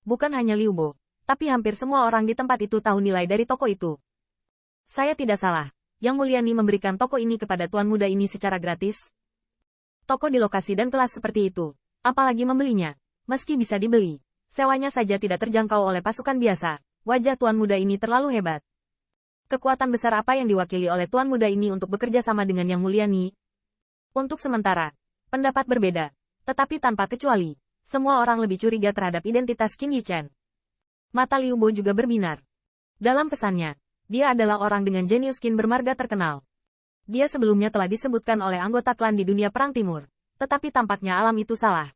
Bukan hanya Liu Bo, tapi hampir semua orang di tempat itu tahu nilai dari toko itu. Saya tidak salah. Yang Mulyani memberikan toko ini kepada tuan muda ini secara gratis. Toko di lokasi dan kelas seperti itu. Apalagi membelinya. Meski bisa dibeli, sewanya saja tidak terjangkau oleh pasukan biasa. Wajah tuan muda ini terlalu hebat. Kekuatan besar apa yang diwakili oleh tuan muda ini untuk bekerja sama dengan Yang Mulyani? Untuk sementara, pendapat berbeda. Tetapi tanpa kecuali, semua orang lebih curiga terhadap identitas Qin Yichen. Mata Liu Bo juga berbinar. Dalam kesannya, dia adalah orang dengan jenius Qin bermarga terkenal. Dia sebelumnya telah disebutkan oleh anggota klan di dunia Perang Timur. Tetapi tampaknya alam itu salah.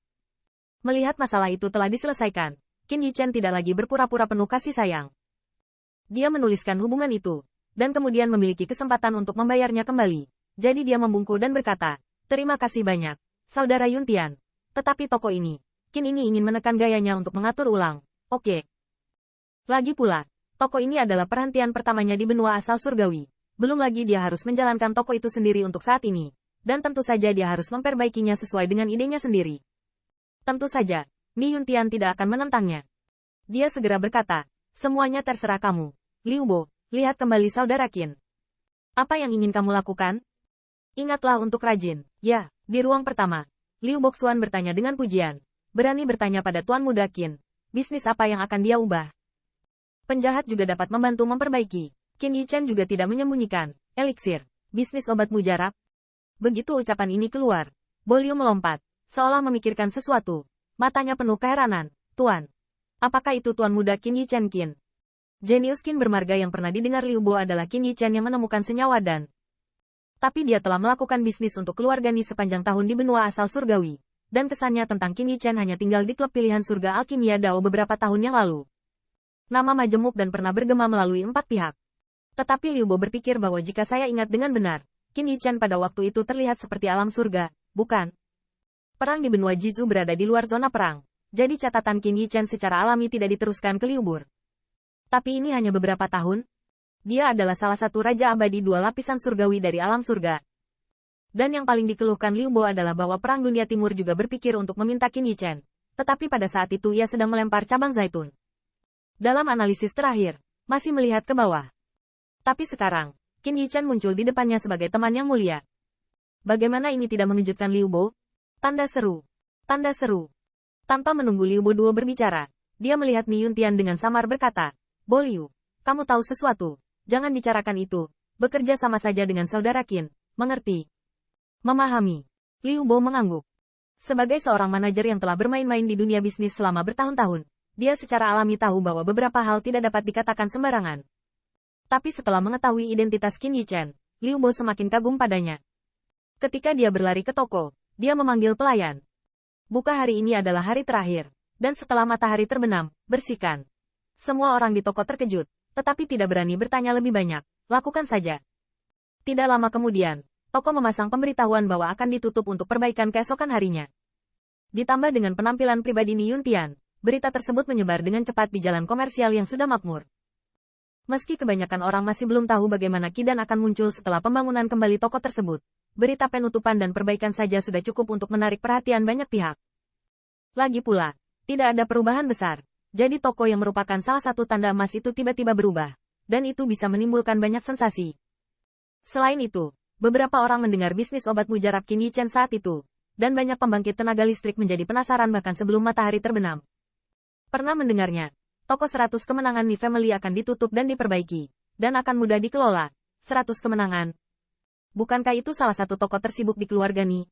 Melihat masalah itu telah diselesaikan, Qin Yichen tidak lagi berpura-pura penuh kasih sayang. Dia menuliskan hubungan itu, dan kemudian memiliki kesempatan untuk membayarnya kembali. Jadi dia membungkuk dan berkata, terima kasih banyak, Saudara Yuntian. Tetapi toko ini, Qin ini ingin menekan gayanya untuk mengatur ulang. Oke. Lagi pula, toko ini adalah perhentian pertamanya di benua asal surgawi. Belum lagi dia harus menjalankan toko itu sendiri untuk saat ini. Dan tentu saja dia harus memperbaikinya sesuai dengan idenya sendiri. Tentu saja, Mi Yuntian tidak akan menentangnya. Dia segera berkata, semuanya terserah kamu. Liu Bo, lihat kembali Saudara Qin. Apa yang ingin kamu lakukan? Ingatlah untuk rajin. Ya, di ruang pertama. Liu Boxuan bertanya dengan pujian. Berani bertanya pada Tuan Muda Qin. Bisnis apa yang akan dia ubah? Penjahat juga dapat membantu memperbaiki. Qin Yichen juga tidak menyembunyikan. Eliksir. Bisnis obat mujarab. Begitu ucapan ini keluar, Bolio melompat, seolah memikirkan sesuatu. Matanya penuh keheranan. Tuan. Apakah itu Tuan Muda Qin Yichen Qin? Jenius Qin bermarga yang pernah didengar Liu Bo adalah Qin Yichen yang menemukan senyawa dan... Tapi dia telah melakukan bisnis untuk keluarga Ni sepanjang tahun di benua asal surgawi. Dan kesannya tentang Qin Yichen hanya tinggal di klub pilihan surga Alkimia Dao beberapa tahun yang lalu. Nama majemuk dan pernah bergema melalui 4 pihak. Tetapi Liu Bo berpikir bahwa jika saya ingat dengan benar, Qin Yichen pada waktu itu terlihat seperti alam surga, bukan? Perang di benua Jizu berada di luar zona perang, jadi catatan Qin Yichen secara alami tidak diteruskan ke Liu Bo. Tapi ini hanya beberapa tahun. Dia adalah salah satu raja abadi 2 lapisan surgawi dari alam surga. Dan yang paling dikeluhkan Liu Bo adalah bahwa Perang Dunia Timur juga berpikir untuk meminta Qin Yichen. Tetapi pada saat itu ia sedang melempar cabang zaitun. Dalam analisis terakhir, masih melihat ke bawah. Tapi sekarang, Qin Yichen muncul di depannya sebagai teman yang mulia. Bagaimana ini tidak mengejutkan Liu Bo? Tanda seru. Tanda seru. Tanpa menunggu Liu Bo Duo berbicara, dia melihat Mi Yuntian dengan samar berkata, Bo Liu, kamu tahu sesuatu. Jangan bicarakan itu. Bekerja sama saja dengan Saudara Qin. Mengerti? Memahami. Liu Bo mengangguk. Sebagai seorang manajer yang telah bermain-main di dunia bisnis selama bertahun-tahun, dia secara alami tahu bahwa beberapa hal tidak dapat dikatakan sembarangan. Tapi setelah mengetahui identitas Qin Yichen, Liu Bo semakin kagum padanya. Ketika dia berlari ke toko, dia memanggil pelayan. Buka hari ini adalah hari terakhir, dan setelah matahari terbenam, bersihkan. Semua orang di toko terkejut, tetapi tidak berani bertanya lebih banyak. Lakukan saja. Tidak lama kemudian, toko memasang pemberitahuan bahwa akan ditutup untuk perbaikan keesokan harinya. Ditambah dengan penampilan pribadi Ni Yuntian, berita tersebut menyebar dengan cepat di jalan komersial yang sudah makmur. Meski kebanyakan orang masih belum tahu bagaimana Kidan akan muncul setelah pembangunan kembali toko tersebut, berita penutupan dan perbaikan saja sudah cukup untuk menarik perhatian banyak pihak. Lagi pula, tidak ada perubahan besar. Jadi toko yang merupakan salah satu tanda emas itu tiba-tiba berubah. Dan itu bisa menimbulkan banyak sensasi. Selain itu, beberapa orang mendengar bisnis obat mujarab Qin Yichen saat itu. Dan banyak pembangkit tenaga listrik menjadi penasaran bahkan sebelum matahari terbenam. Pernah mendengarnya, toko 100 kemenangan Ni Family akan ditutup dan diperbaiki. Dan akan mudah dikelola. 100 kemenangan. Bukankah itu salah satu toko tersibuk di keluarga Ni?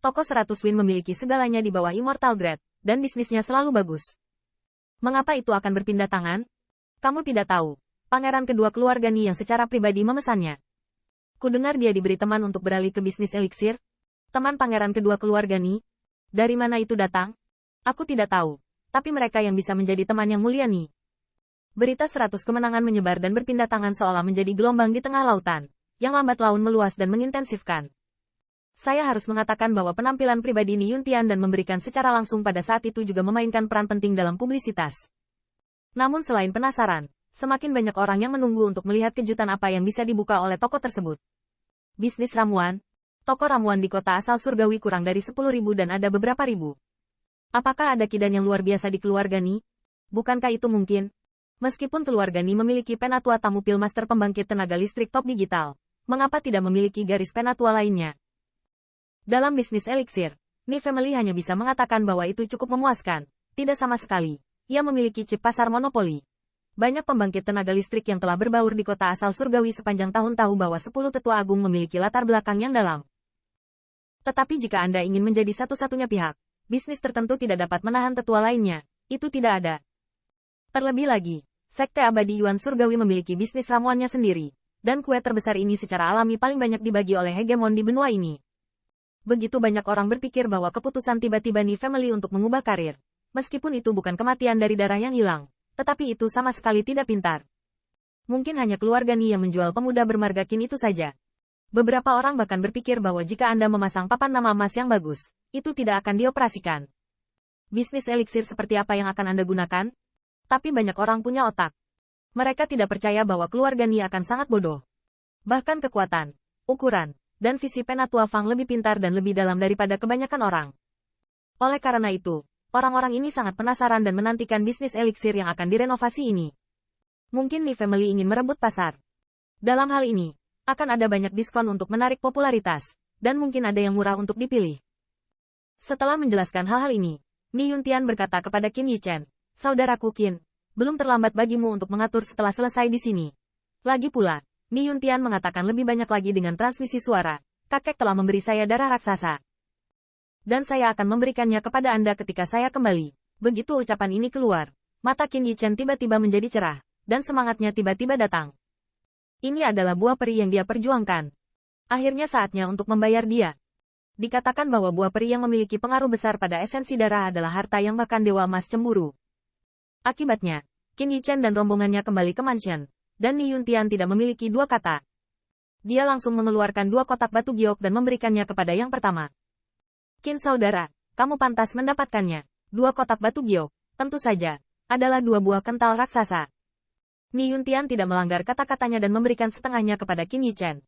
Toko 100 Win memiliki segalanya di bawah Immortal Grade. Dan bisnisnya selalu bagus. Mengapa itu akan berpindah tangan? Kamu tidak tahu. Pangeran kedua keluarga Ni yang secara pribadi memesannya. Kudengar dia diberi teman untuk beralih ke bisnis eliksir. Teman pangeran kedua keluarga Ni? Dari mana itu datang? Aku tidak tahu. Tapi mereka yang bisa menjadi teman yang mulia Ni. Berita 100 kemenangan menyebar dan berpindah tangan seolah menjadi gelombang di tengah lautan. Yang lambat laun meluas dan mengintensifkan. Saya harus mengatakan bahwa penampilan pribadi Ni Yuntian dan memberikan secara langsung pada saat itu juga memainkan peran penting dalam publisitas. Namun selain penasaran, semakin banyak orang yang menunggu untuk melihat kejutan apa yang bisa dibuka oleh toko tersebut. Bisnis ramuan. Toko ramuan di kota asal surgawi kurang dari 10.000 dan ada beberapa ribu. Apakah ada Kidan yang luar biasa di keluarga Ni? Bukankah itu mungkin? Meskipun keluarga Ni memiliki penatua tamu pil master pembangkit tenaga listrik top digital, mengapa tidak memiliki garis penatua lainnya? Dalam bisnis eliksir, Ni Family hanya bisa mengatakan bahwa itu cukup memuaskan. Tidak sama sekali. Ia memiliki chip pasar monopoli. Banyak pembangkit tenaga listrik yang telah berbaur di kota asal surgawi sepanjang tahun tahu bahwa 10 tetua agung memiliki latar belakang yang dalam. Tetapi jika Anda ingin menjadi satu-satunya pihak, bisnis tertentu tidak dapat menahan tetua lainnya. Itu tidak ada. Terlebih lagi, Sekte Abadi Yuan Surgawi memiliki bisnis ramuannya sendiri, dan kue terbesar ini secara alami paling banyak dibagi oleh hegemon di benua ini. Begitu banyak orang berpikir bahwa keputusan tiba-tiba Ni Family untuk mengubah karir, meskipun itu bukan kematian dari darah yang hilang, tetapi itu sama sekali tidak pintar. Mungkin hanya keluarga Ni yang menjual pemuda bermarga Qin itu saja. Beberapa orang bahkan berpikir bahwa jika Anda memasang papan nama emas yang bagus, itu tidak akan dioperasikan. Bisnis eliksir seperti apa yang akan Anda gunakan? Tapi banyak orang punya otak. Mereka tidak percaya bahwa keluarga Ni akan sangat bodoh. Bahkan kekuatan, ukuran, dan visi penatua Fang lebih pintar dan lebih dalam daripada kebanyakan orang. Oleh karena itu, orang-orang ini sangat penasaran dan menantikan bisnis eliksir yang akan direnovasi ini. Mungkin Ni Family ingin merebut pasar. Dalam hal ini, akan ada banyak diskon untuk menarik popularitas, dan mungkin ada yang murah untuk dipilih. Setelah menjelaskan hal-hal ini, Ni Yuntian berkata kepada Qin Yichen, "Saudaraku Qin, belum terlambat bagimu untuk mengatur setelah selesai di sini." Lagi pula, Ni Yuntian mengatakan lebih banyak lagi dengan transmisi suara, "Kakek telah memberi saya darah raksasa. Dan saya akan memberikannya kepada Anda ketika saya kembali." Begitu ucapan ini keluar, mata Qin Yichen tiba-tiba menjadi cerah, dan semangatnya tiba-tiba datang. Ini adalah buah peri yang dia perjuangkan. Akhirnya saatnya untuk membayar dia. Dikatakan bahwa buah peri yang memiliki pengaruh besar pada esensi darah adalah harta yang bahkan Dewa Emas cemburu. Akibatnya, Qin Yichen dan rombongannya kembali ke mansion, dan Ni Yuntian tidak memiliki dua kata. Dia langsung mengeluarkan 2 kotak batu giok dan memberikannya kepada yang pertama. "Qin saudara, kamu pantas mendapatkannya." 2 kotak batu giok, tentu saja, adalah 2 buah kental raksasa. Ni Yuntian tidak melanggar kata-katanya dan memberikan setengahnya kepada Qin Yichen.